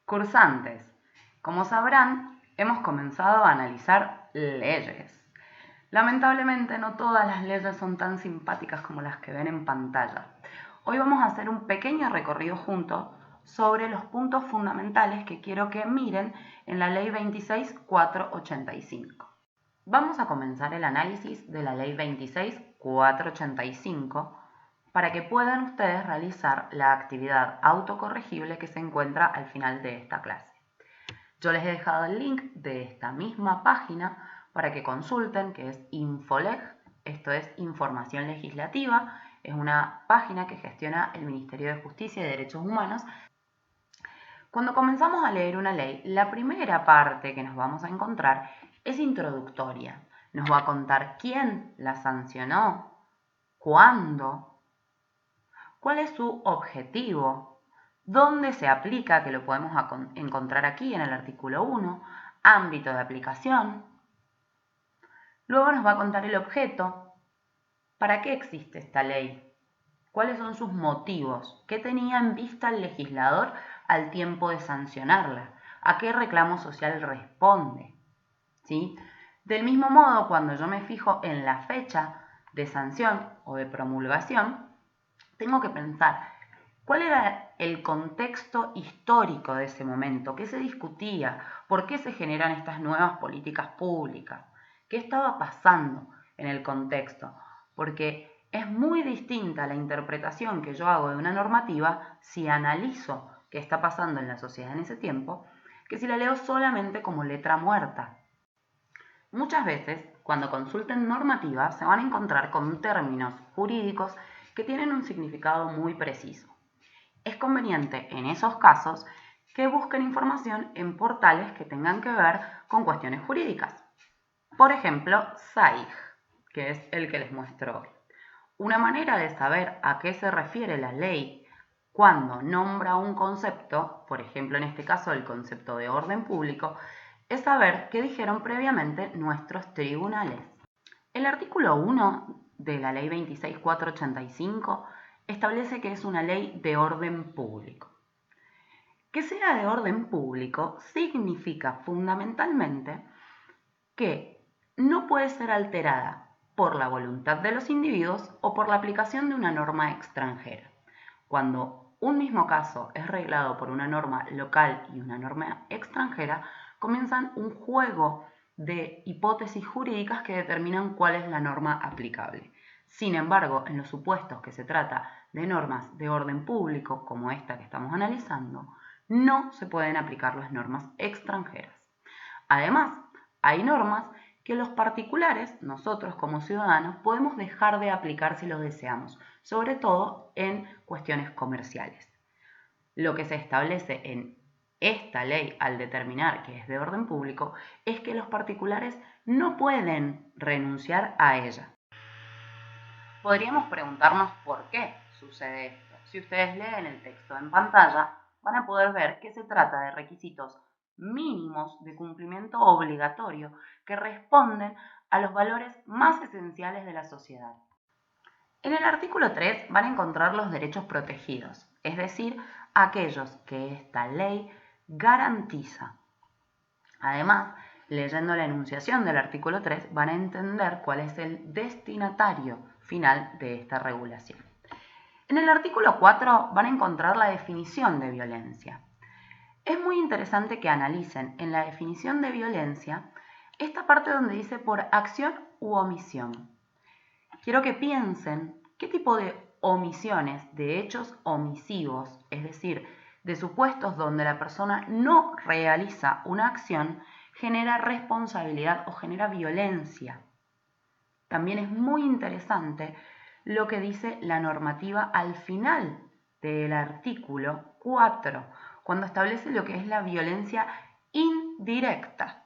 Cursantes, como sabrán, hemos comenzado a analizar leyes. Lamentablemente no todas las leyes son tan simpáticas como las que ven en pantalla. Hoy vamos a hacer un pequeño recorrido juntos sobre los puntos fundamentales que quiero que miren en la Ley 26.485. Vamos a comenzar el análisis de la Ley 26.485 para que puedan ustedes realizar la actividad autocorregible que se encuentra al final de esta clase. Yo les he dejado el link de esta misma página para que consulten, que es Infoleg, esto es Información Legislativa, es una página que gestiona el Ministerio de Justicia y Derechos Humanos. Cuando comenzamos a leer una ley, la primera parte que nos vamos a encontrar es introductoria. Nos va a contar quién la sancionó, cuándo, cuál es su objetivo, dónde se aplica, que lo podemos encontrar aquí en el artículo 1, ámbito de aplicación. Luego nos va a contar el objeto, para qué existe esta ley, cuáles son sus motivos, qué tenía en vista el legislador al tiempo de sancionarla, a qué reclamo social responde. ¿Sí? Del mismo modo, cuando yo me fijo en la fecha de sanción o de promulgación, tengo que pensar cuál era el contexto histórico de ese momento, qué se discutía, por qué se generan estas nuevas políticas públicas, qué estaba pasando en el contexto, porque es muy distinta la interpretación que yo hago de una normativa si analizo qué está pasando en la sociedad en ese tiempo, que si la leo solamente como letra muerta. Muchas veces, cuando consulten normativas, se van a encontrar con términos jurídicos que tienen un significado muy preciso. Es conveniente en esos casos que busquen información en portales que tengan que ver con cuestiones jurídicas. Por ejemplo, SAIG, que es el que les muestro hoy. Una manera de saber a qué se refiere la ley cuando nombra un concepto, por ejemplo en este caso el concepto de orden público, es saber qué dijeron previamente nuestros tribunales. El artículo 1 de la Ley 26.485 establece que es una ley de orden público. Que sea de orden público significa fundamentalmente que no puede ser alterada por la voluntad de los individuos o por la aplicación de una norma extranjera. Cuando un mismo caso es reglado por una norma local y una norma extranjera, comienzan un juego de hipótesis jurídicas que determinan cuál es la norma aplicable. Sin embargo, en los supuestos que se trata de normas de orden público, como esta que estamos analizando, no se pueden aplicar las normas extranjeras. Además, hay normas que los particulares, nosotros como ciudadanos, podemos dejar de aplicar si lo deseamos, sobre todo en cuestiones comerciales. Lo que se establece en esta ley al determinar que es de orden público es que los particulares no pueden renunciar a ella. Podríamos preguntarnos por qué sucede esto. Si ustedes leen el texto en pantalla, van a poder ver que se trata de requisitos mínimos de cumplimiento obligatorio que responden a los valores más esenciales de la sociedad. En el artículo 3 van a encontrar los derechos protegidos, es decir, aquellos que esta ley garantiza. Además, leyendo la enunciación del artículo 3 van a entender cuál es el destinatario final de esta regulación. En el artículo 4 van a encontrar la definición de violencia. Es muy interesante que analicen en la definición de violencia esta parte donde dice por acción u omisión. Quiero que piensen qué tipo de omisiones, de hechos omisivos, es decir, de supuestos donde la persona no realiza una acción, genera responsabilidad o genera violencia. También es muy interesante lo que dice la normativa al final del artículo 4, cuando establece lo que es la violencia indirecta.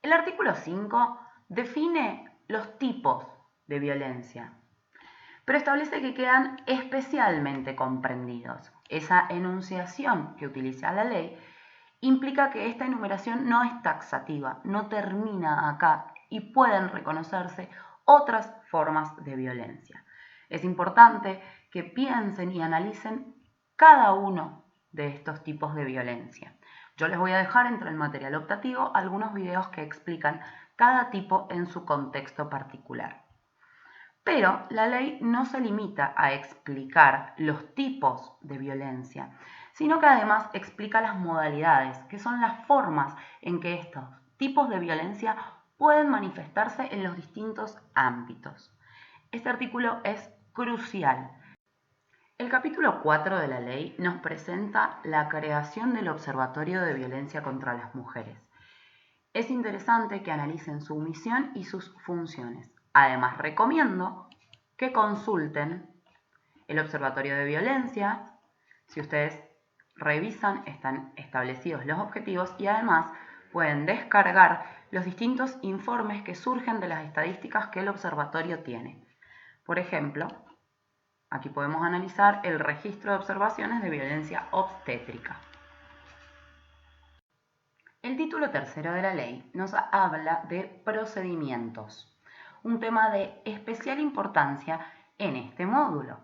El artículo 5 define los tipos de violencia, pero establece que quedan especialmente comprendidos. Esa enunciación que utiliza la ley implica que esta enumeración no es taxativa, no termina acá y pueden reconocerse otras formas de violencia. Es importante que piensen y analicen cada uno de estos tipos de violencia. Yo les voy a dejar entre el material optativo algunos videos que explican cada tipo en su contexto particular. Pero la ley no se limita a explicar los tipos de violencia, sino que además explica las modalidades, que son las formas en que estos tipos de violencia pueden manifestarse en los distintos ámbitos. Este artículo es crucial. El capítulo 4 de la ley nos presenta la creación del Observatorio de Violencia contra las Mujeres. Es interesante que analicen su misión y sus funciones. Además, recomiendo que consulten el Observatorio de Violencia. Si ustedes revisan, están establecidos los objetivos y además pueden descargar los distintos informes que surgen de las estadísticas que el observatorio tiene. Por ejemplo, aquí podemos analizar el registro de observaciones de violencia obstétrica. El título tercero de la ley nos habla de procedimientos, un tema de especial importancia en este módulo.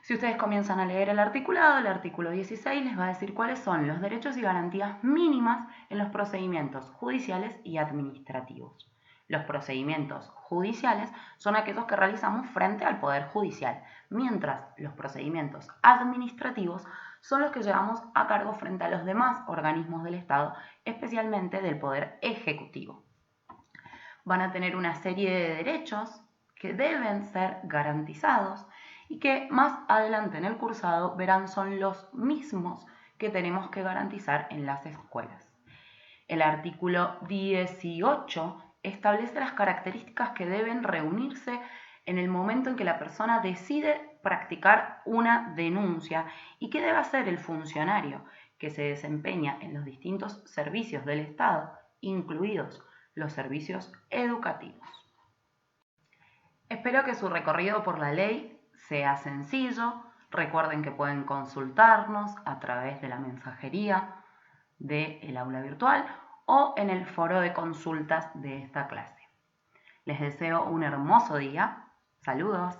Si ustedes comienzan a leer el artículo 16 les va a decir cuáles son los derechos y garantías mínimas en los procedimientos judiciales y administrativos. Los procedimientos judiciales son aquellos que realizamos frente al Poder Judicial, mientras los procedimientos administrativos son los que llevamos a cargo frente a los demás organismos del Estado, especialmente del Poder Ejecutivo. Van a tener una serie de derechos que deben ser garantizados y que más adelante en el cursado verán son los mismos que tenemos que garantizar en las escuelas. El artículo 18 establece las características que deben reunirse en el momento en que la persona decide practicar una denuncia y qué debe hacer el funcionario que se desempeña en los distintos servicios del Estado, incluidos los servicios educativos. Espero que su recorrido por la ley sea sencillo. Recuerden que pueden consultarnos a través de la mensajería del aula virtual o en el foro de consultas de esta clase. Les deseo un hermoso día. Saludos.